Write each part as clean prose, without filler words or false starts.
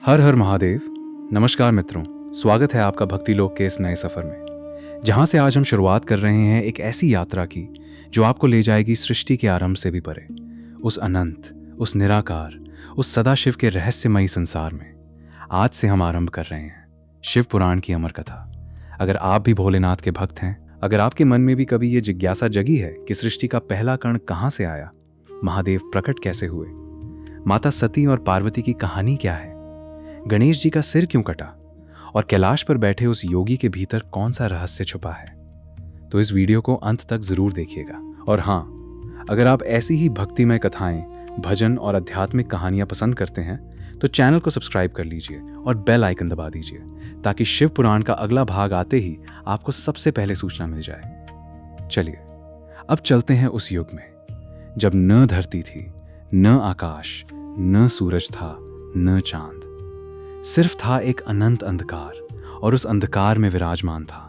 हर हर महादेव। नमस्कार मित्रों, स्वागत है आपका भक्ति लोक के इस नए सफर में, जहां से आज हम शुरुआत कर रहे हैं एक ऐसी यात्रा की जो आपको ले जाएगी सृष्टि के आरंभ से भी परे, उस अनंत, उस निराकार, उस सदाशिव के रहस्यमयी संसार में। आज से हम आरंभ कर रहे हैं शिव पुराण की अमर कथा। अगर आप भी भोलेनाथ के भक्त हैं, अगर आपके मन में भी कभी ये जिज्ञासा जगी है कि सृष्टि का पहला कण कहाँ से आया, महादेव प्रकट कैसे हुए, माता सती और पार्वती की कहानी क्या है, गणेश जी का सिर क्यों कटा और कैलाश पर बैठे उस योगी के भीतर कौन सा रहस्य छुपा है, तो इस वीडियो को अंत तक जरूर देखिएगा। और हाँ, अगर आप ऐसी ही भक्तिमय कथाएं, भजन और आध्यात्मिक कहानियां पसंद करते हैं तो चैनल को सब्सक्राइब कर लीजिए और बेल आइकन दबा दीजिए, ताकि शिव पुराण का अगला भाग आते ही आपको सबसे पहले सूचना मिल जाए। चलिए अब चलते हैं उस युग में जब न धरती थी, न आकाश, न सूरज था, न चांद, सिर्फ था एक अनंत अंधकार, और उस अंधकार में विराजमान था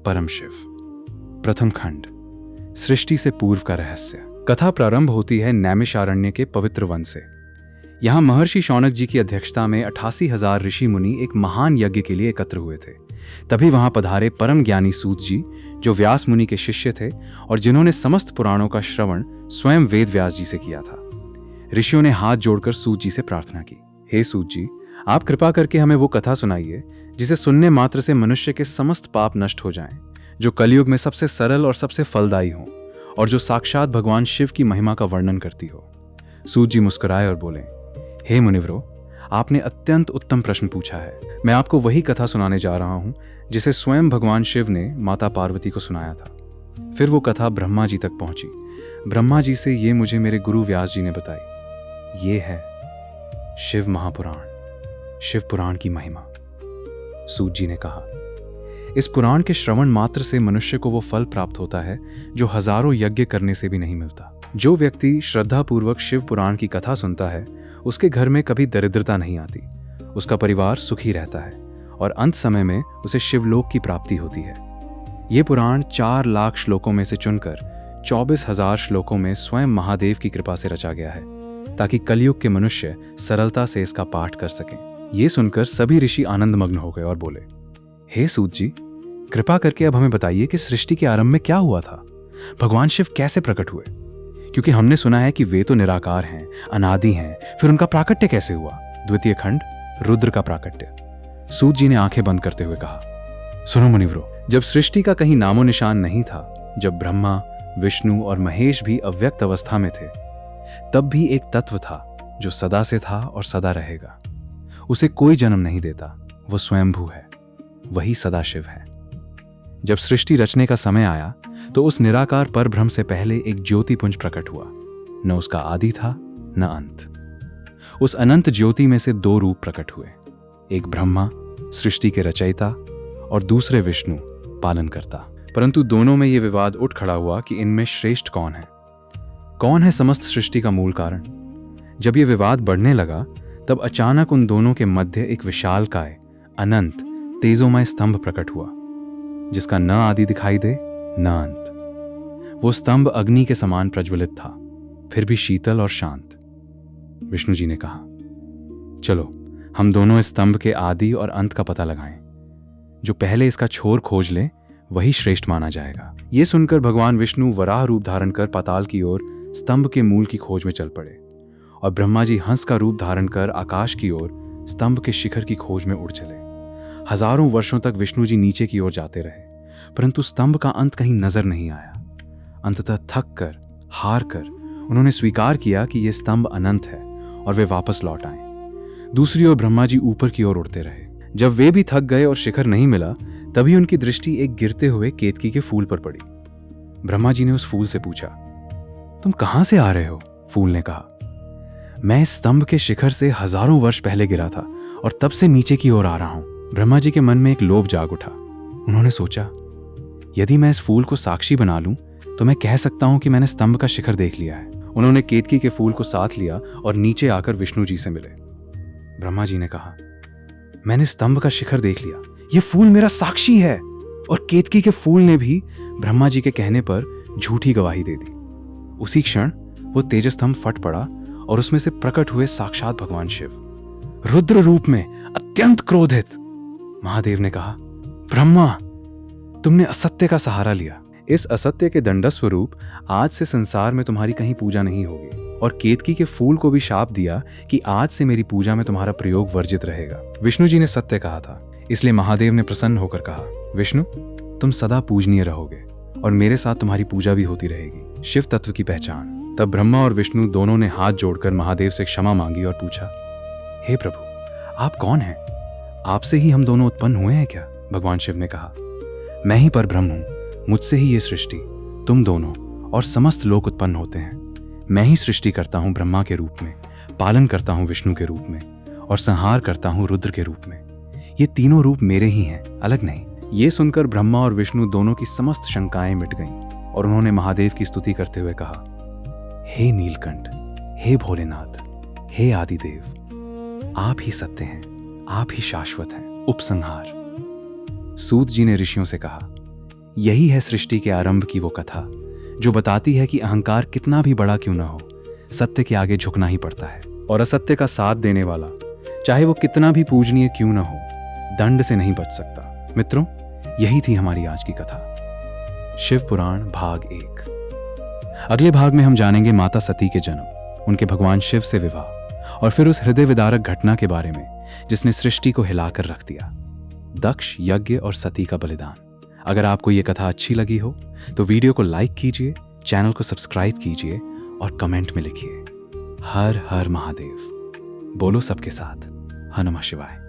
परम शिव। प्रथम खंड, सृष्टि से पूर्व का रहस्य। कथा प्रारंभ होती है नैमिषारण्य के पवित्र वन से। यहाँ महर्षि शौनक जी की अध्यक्षता में 88,000 ऋषि मुनि एक महान यज्ञ के लिए एकत्र हुए थे। तभी वहां पधारे परम ज्ञानी सूत जी, जो व्यास मुनि के शिष्य थे और जिन्होंने समस्त पुराणों का श्रवण स्वयं वेद व्यास जी से किया था। ऋषियों ने हाथ जोड़कर सूत जी से प्रार्थना की, हे सूत जी, आप कृपा करके हमें वो कथा सुनाइए जिसे सुनने मात्र से मनुष्य के समस्त पाप नष्ट हो जाएं, जो कलयुग में सबसे सरल और सबसे फलदायी हो, और जो साक्षात भगवान शिव की महिमा का वर्णन करती हो। सूत जी मुस्कुराए और बोले, हे मुनिवरों, आपने अत्यंत उत्तम प्रश्न पूछा है। मैं आपको वही कथा सुनाने जा रहा हूं जिसे स्वयं भगवान शिव ने माता पार्वती को सुनाया था। फिर वो कथा ब्रह्मा जी तक पहुंची। ब्रह्मा जी से ये मुझे मेरे गुरु व्यास जी ने बताई। ये है शिव महापुराण, शिव पुराण की महिमा। सूत जी ने कहा, इस पुराण के श्रवण मात्र से मनुष्य को वो फल प्राप्त होता है जो हजारों यज्ञ करने से भी नहीं मिलता। जो व्यक्ति श्रद्धापूर्वक शिव पुराण की कथा सुनता है, उसके घर में कभी दरिद्रता नहीं आती, उसका परिवार सुखी रहता है और अंत समय में उसे शिवलोक की प्राप्ति होती है। ये पुराण 4 लाख श्लोकों में से चुनकर 24,000 श्लोकों में स्वयं महादेव की कृपा से रचा गया है, ताकि कलयुग के मनुष्य सरलता से इसका पाठ कर सकें। ये सुनकर सभी ऋषि आनंदमग्न हो गए और बोले, हे सूत जी, कृपा करके अब हमें बताइए कि सृष्टि के आरंभ में क्या हुआ था, भगवान शिव कैसे प्रकट हुए, क्योंकि हमने सुना है कि वे तो निराकार हैं, अनादि हैं, फिर उनका प्राकट्य कैसे हुआ। द्वितीय खंड, रुद्र का प्राकट्य। सूत जी ने आंखें बंद करते हुए कहा, सुनो मुनिवरों, जब सृष्टि का कहीं नामो निशान नहीं था, जब ब्रह्मा, विष्णु और महेश भी अव्यक्त अवस्था में थे, तब भी एक तत्व था जो सदा से था और सदा रहेगा। उसे कोई जन्म नहीं देता, वो स्वयंभू है, वही सदाशिव है। जब सृष्टि रचने का समय आया तो उस निराकार परब्रह्म से पहले एक ज्योतिपुंज प्रकट हुआ। न उसका आदि था न अंत। उस अनंत ज्योति में से 2 रूप प्रकट हुए, एक ब्रह्मा सृष्टि के रचयिता और दूसरे विष्णु पालनकर्ता। परंतु दोनों में यह विवाद उठ खड़ा हुआ कि इनमें श्रेष्ठ कौन है, कौन है समस्त सृष्टि का मूल कारण। जब यह विवाद बढ़ने लगा तब अचानक उन दोनों के मध्य एक विशालकाय, अनंत, तेजोमय स्तंभ प्रकट हुआ, जिसका न आदि दिखाई दे न अंत। वो स्तंभ अग्नि के समान प्रज्वलित था, फिर भी शीतल और शांत। विष्णु जी ने कहा, चलो हम दोनों इस स्तंभ के आदि और अंत का पता लगाएं। जो पहले इसका छोर खोज ले वही श्रेष्ठ माना जाएगा। ये सुनकर भगवान विष्णु वराह रूप धारण कर पाताल की ओर स्तंभ के मूल की खोज में चल पड़े, और ब्रह्मा जी हंस का रूप धारण कर आकाश की ओर स्तंभ के शिखर की खोज में उड़ चले। हजारों वर्षों तक विष्णु जी नीचे की ओर जाते रहे, परंतु स्तंभ का अंत कहीं नजर नहीं आया। अंततः थक कर, हार कर उन्होंने स्वीकार किया कि यह स्तंभ अनंत है और वे वापस लौट आए। दूसरी ओर ब्रह्मा जी ऊपर की ओर उड़ते रहे। जब वे भी थक गए और शिखर नहीं मिला, तभी उनकी दृष्टि एक गिरते हुए केतकी के फूल पर पड़ी। ब्रह्मा जी ने उस फूल से पूछा, तुम कहां से आ रहे हो? फूल ने कहा, मैं इस स्तंभ के शिखर से हजारों वर्ष पहले गिरा था और तब से नीचे की ओर आ रहा हूं। ब्रह्मा जी के मन में एक लोभ जाग उठा। उन्होंने सोचा, यदि मैं इस फूल को साक्षी बना लूं तो मैं कह सकता हूं कि मैंने स्तंभ का शिखर देख लिया है। उन्होंने केतकी के फूल को साथ लिया और नीचे आकर विष्णु जी से मिले। ब्रह्मा जी ने कहा, मैंने स्तंभ का शिखर देख लिया, यह फूल मेरा साक्षी है। और केतकी के फूल ने भी ब्रह्मा जी के कहने पर झूठी गवाही दे दी। उसी क्षण वो तेजस्तंभ फट पड़ा और उसमें से प्रकट हुए साक्षात भगवान शिव। रुद्र रूप में अत्यंत क्रोधित। महादेव ने कहा, ब्रह्मा, तुमने असत्य का सहारा लिया। इस असत्य के दंड स्वरूप आज से संसार में तुम्हारी कहीं पूजा नहीं होगी। और केतकी के फूल को भी शाप दिया कि आज से मेरी पूजा में तुम्हारा प्रयोग वर्जित रहेगा। विष्णु जी ने सत्य कहा था, इसलिए महादेव ने प्रसन्न होकर कहा, विष्णु, तुम सदा पूजनीय रहोगे और मेरे साथ तुम्हारी पूजा भी होती रहेगी। शिव तत्व की पहचान। तब ब्रह्मा और विष्णु दोनों ने हाथ जोड़कर महादेव से क्षमा मांगी और पूछा, हे प्रभु, आप कौन हैं? आपसे ही हम दोनों उत्पन्न हुए हैं क्या? भगवान शिव ने कहा, मैं ही परब्रह्म हूं, मुझसे ही ये सृष्टि, तुम दोनों और समस्त लोग उत्पन्न होते हैं। मैं ही सृष्टि करता हूं ब्रह्मा के रूप में, पालन करता हूं विष्णु के रूप में और संहार करता हूं रुद्र के रूप में। ये तीनों रूप मेरे ही हैं, अलग नहीं। ये सुनकर ब्रह्मा और विष्णु दोनों की समस्त शंकाएं मिट गईं और उन्होंने महादेव की स्तुति करते हुए कहा, हे नीलकंठ, हे भोलेनाथ, हे आदिदेव, आप ही सत्य हैं, आप ही शाश्वत हैं। उपसंहार। सूत जी ने ऋषियों से कहा, यही है सृष्टि के आरंभ की वो कथा जो बताती है कि अहंकार कितना भी बड़ा क्यों ना हो, सत्य के आगे झुकना ही पड़ता है। और असत्य का साथ देने वाला, चाहे वो कितना भी पूजनीय क्यों ना हो, दंड से नहीं बच सकता। मित्रों, यही थी हमारी आज की कथा। शिव पुराण भाग 1। अगले भाग में हम जानेंगे माता सती के जन्म, उनके भगवान शिव से विवाह और फिर उस हृदय विदारक घटना के बारे में जिसने सृष्टि को हिलाकर रख दिया, दक्ष यज्ञ और सती का बलिदान। अगर आपको ये कथा अच्छी लगी हो तो वीडियो को लाइक कीजिए, चैनल को सब्सक्राइब कीजिए और कमेंट में लिखिए, हर हर महादेव। बोलो सबके साथ, हर नमः शिवाय।